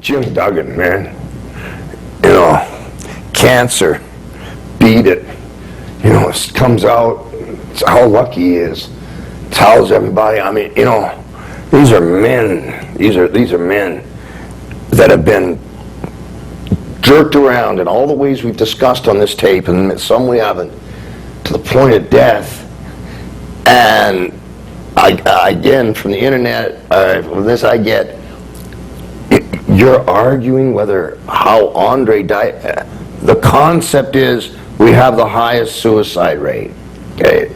Jim Duggan, man. You know, cancer, beat it. You know, it comes out, it's how lucky he is. Tells everybody, I mean, you know, these are men. These are men that have been jerked around in all the ways we've discussed on this tape, and some we haven't, to the point of death. And again, from the internet, from this I get, you're arguing whether how Andre died. The concept is we have the highest suicide rate. Okay,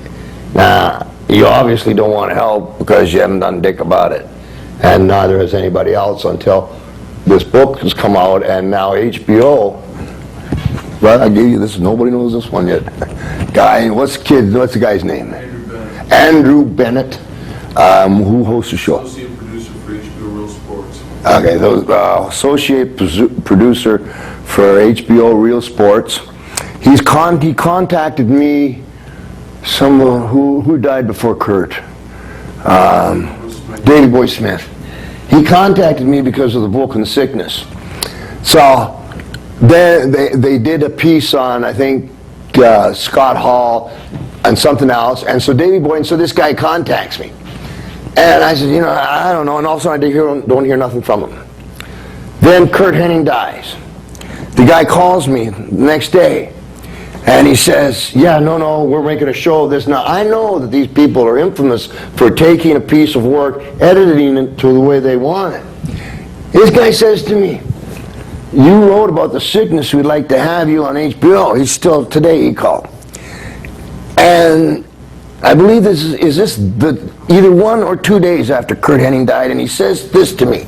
now you obviously don't want to help because you haven't done dick about it, and neither has anybody else until this book has come out, and now HBO. Right, I gave you this. Nobody knows this one yet. Guy, what's the guy's name? Andrew Bennett. Who hosts the show? Associate producer for HBO Real Sports. Okay, associate producer for HBO Real Sports. He contacted me. Someone who died before Curt. Davey Boy Smith. He contacted me because of the book and sickness. So then they did a piece on, I think, Scott Hall and something else. And so Davey Boy, and so this guy contacts me. And I said, you know, I don't know. And all of a sudden I don't hear nothing from him. Then Curt Hennig dies. The guy calls me the next day. And he says, yeah, no, we're making a show of this. Now, I know that these people are infamous for taking a piece of work, editing it to the way they want it. This guy says to me, you wrote about the sickness, we'd like to have you on HBO. He's still, today he called. And I believe this is either 1 or 2 days after Curt Hennig died, and he says this to me.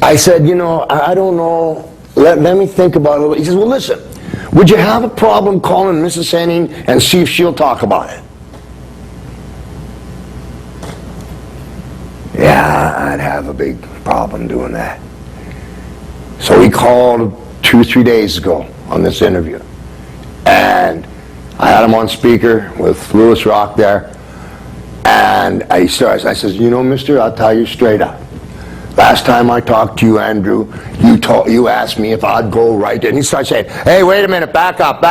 I said, you know, I don't know, let me think about it a little bit. He says, well, listen. Would you have a problem calling Mrs. Hennig and see if she'll talk about it? Yeah, I'd have a big problem doing that. So he called 2 or 3 days ago on this interview. And I had him on speaker with Lewis Rock there. And I says, you know, mister, I'll tell you straight up. Last time I talked to you, Andrew, you asked me if I'd go right, and he started saying, hey, wait a minute, back up.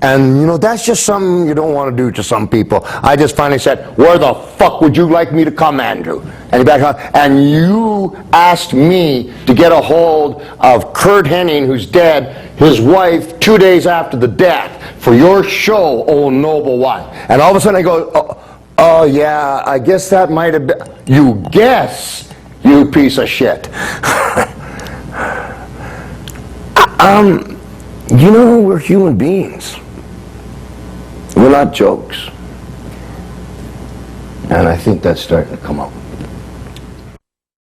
And, you know, that's just something you don't want to do to some people. I just finally said, where the fuck would you like me to come, Andrew? And he backed up, and you asked me to get a hold of Curt Hennig, who's dead, his wife, 2 days after the death, for your show, Oh Noble One. And all of a sudden I go, oh yeah, I guess that might have been, you guess? You piece of shit. You know, we're human beings. We're not jokes. And I think that's starting to come up.